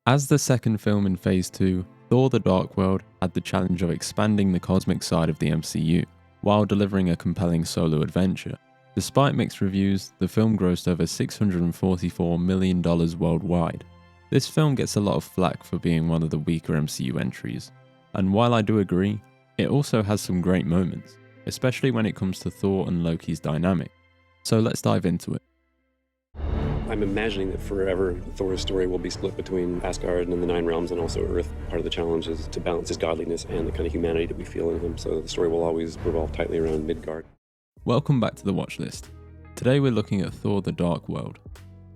As the second film in Phase 2, Thor: The Dark World had the challenge of expanding the cosmic side of the MCU, while delivering a compelling solo adventure. Despite mixed reviews, the film grossed over $644 million worldwide. This film gets a lot of flack for being one of the weaker MCU entries, and while I do agree, it also has some great moments, especially when it comes to Thor and Loki's dynamic. So let's dive into it. I'm imagining that forever Thor's story will be split between Asgard and the Nine Realms and also Earth. Part of the challenge is to balance his godliness and the kind of humanity that we feel in him, so the story will always revolve tightly around Midgard. Welcome back to the watch list. Today we're looking at Thor: The Dark World.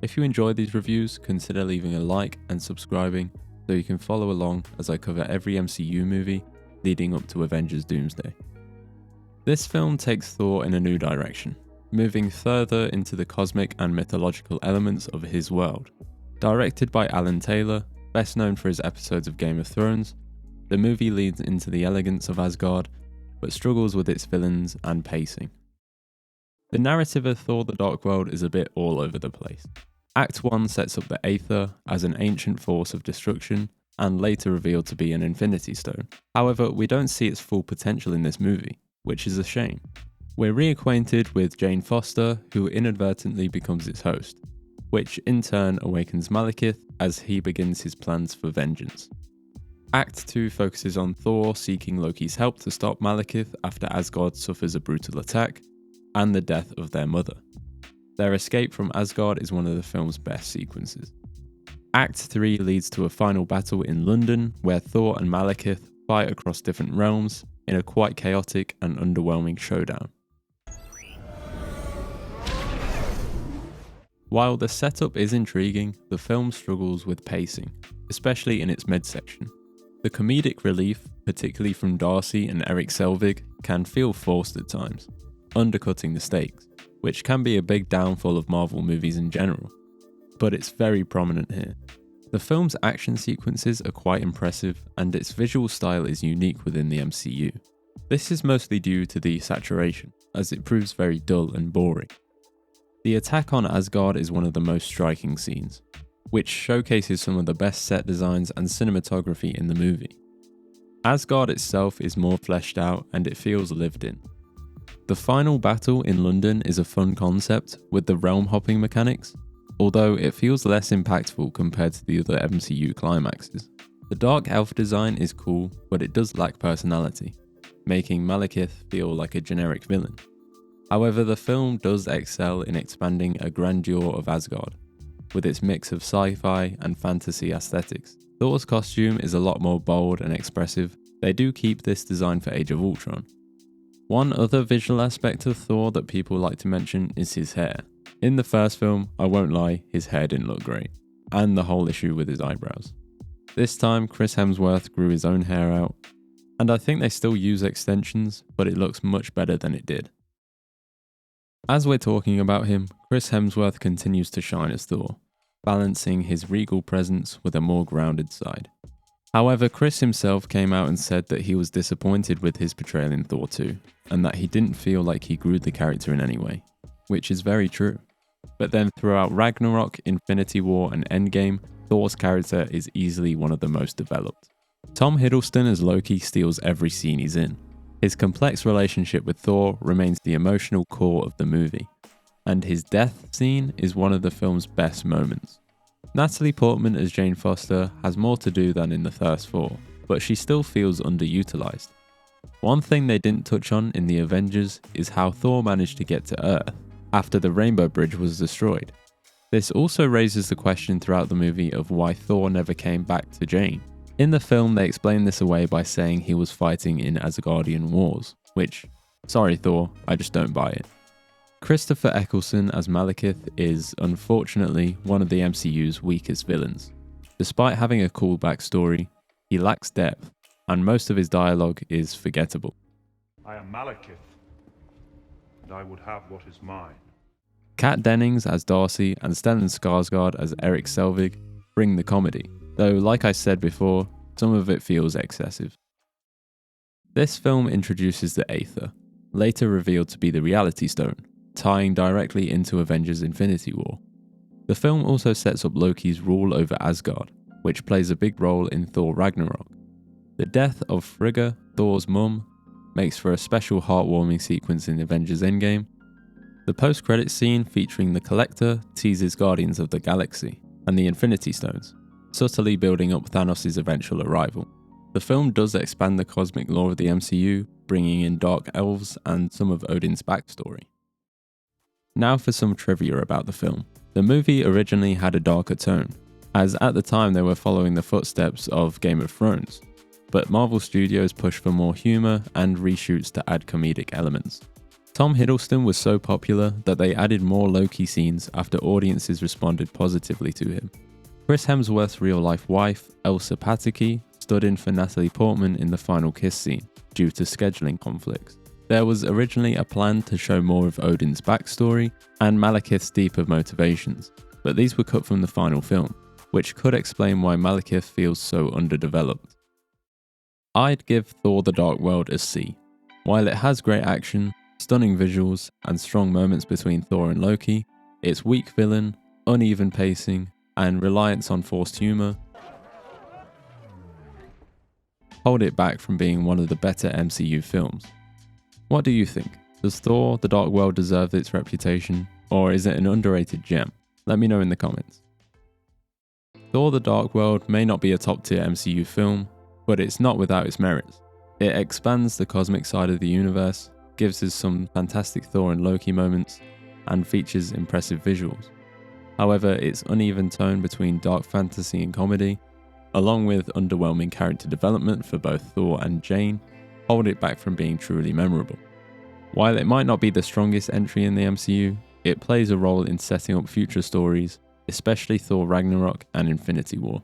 If you enjoy these reviews, consider leaving a like and subscribing so you can follow along as I cover every MCU movie leading up to Avengers Doomsday. This film takes Thor in a new direction, moving further into the cosmic and mythological elements of his world. Directed by Alan Taylor, best known for his episodes of Game of Thrones, the movie leads into the elegance of Asgard, but struggles with its villains and pacing. The narrative of Thor: The Dark World is a bit all over the place. Act 1 sets up the Aether as an ancient force of destruction, and later revealed to be an Infinity Stone. However, we don't see its full potential in this movie, which is a shame. We're reacquainted with Jane Foster, who inadvertently becomes its host, which in turn awakens Malekith as he begins his plans for vengeance. Act 2 focuses on Thor seeking Loki's help to stop Malekith after Asgard suffers a brutal attack, and the death of their mother. Their escape from Asgard is one of the film's best sequences. Act 3 leads to a final battle in London, where Thor and Malekith fight across different realms in a quite chaotic and underwhelming showdown. While the setup is intriguing, the film struggles with pacing, especially in its midsection. The comedic relief, particularly from Darcy and Eric Selvig, can feel forced at times, undercutting the stakes, which can be a big downfall of Marvel movies in general, but it's very prominent here. The film's action sequences are quite impressive, and its visual style is unique within the MCU. This is mostly due to the saturation, as it proves very dull and boring. The attack on Asgard is one of the most striking scenes, which showcases some of the best set designs and cinematography in the movie. Asgard itself is more fleshed out and it feels lived in. The final battle in London is a fun concept with the realm hopping mechanics, although it feels less impactful compared to the other MCU climaxes. The Dark Elf design is cool, but it does lack personality, making Malekith feel like a generic villain. However, the film does excel in expanding a grandeur of Asgard, with its mix of sci-fi and fantasy aesthetics. Thor's costume is a lot more bold and expressive. They do keep this design for Age of Ultron. One other visual aspect of Thor that people like to mention is his hair. In the first film, I won't lie, his hair didn't look great, and the whole issue with his eyebrows. This time, Chris Hemsworth grew his own hair out, and I think they still use extensions, but it looks much better than it did. As we're talking about him, Chris Hemsworth continues to shine as Thor, balancing his regal presence with a more grounded side. However, Chris himself came out and said that he was disappointed with his portrayal in Thor 2, and that he didn't feel like he grew the character in any way, which is very true. But then throughout Ragnarok, Infinity War and Endgame, Thor's character is easily one of the most developed. Tom Hiddleston as Loki steals every scene he's in. His complex relationship with Thor remains the emotional core of the movie, and his death scene is one of the film's best moments. Natalie Portman as Jane Foster has more to do than in the first four, but she still feels underutilized. One thing they didn't touch on in the Avengers is how Thor managed to get to Earth after the Rainbow Bridge was destroyed. This also raises the question throughout the movie of why Thor never came back to Jane. In the film, they explain this away by saying he was fighting in Asgardian wars, which, sorry Thor, I just don't buy it. Christopher Eccleston as Malekith is, unfortunately, one of the MCU's weakest villains. Despite having a cool backstory, he lacks depth, and most of his dialogue is forgettable. I am Malekith, and I would have what is mine. Kat Dennings as Darcy and Stellan Skarsgård as Eric Selvig bring the comedy, though like I said before, some of it feels excessive. This film introduces the Aether, later revealed to be the Reality Stone, tying directly into Avengers Infinity War. The film also sets up Loki's rule over Asgard, which plays a big role in Thor Ragnarok. The death of Frigga, Thor's mum, makes for a special heartwarming sequence in Avengers Endgame. The post-credits scene featuring the Collector teases Guardians of the Galaxy and the Infinity Stones, subtly building up Thanos' eventual arrival. The film does expand the cosmic lore of the MCU, bringing in dark elves and some of Odin's backstory. Now for some trivia about the film. The movie originally had a darker tone, as at the time they were following the footsteps of Game of Thrones, but Marvel Studios pushed for more humour and reshoots to add comedic elements. Tom Hiddleston was so popular that they added more Loki scenes after audiences responded positively to him. Chris Hemsworth's real-life wife, Elsa Pataky, stood in for Natalie Portman in the final kiss scene, due to scheduling conflicts. There was originally a plan to show more of Odin's backstory and Malekith's deeper motivations, but these were cut from the final film, which could explain why Malekith feels so underdeveloped. I'd give Thor: The Dark World a C. While it has great action, stunning visuals, and strong moments between Thor and Loki, its weak villain, uneven pacing, and reliance on forced humour hold it back from being one of the better MCU films. What do you think? Does Thor: The Dark World deserve its reputation, or is it an underrated gem? Let me know in the comments. Thor: The Dark World may not be a top tier MCU film, but it's not without its merits. It expands the cosmic side of the universe, gives us some fantastic Thor and Loki moments, and features impressive visuals. However, its uneven tone between dark fantasy and comedy, along with underwhelming character development for both Thor and Jane, hold it back from being truly memorable. While it might not be the strongest entry in the MCU, it plays a role in setting up future stories, especially Thor Ragnarok and Infinity War.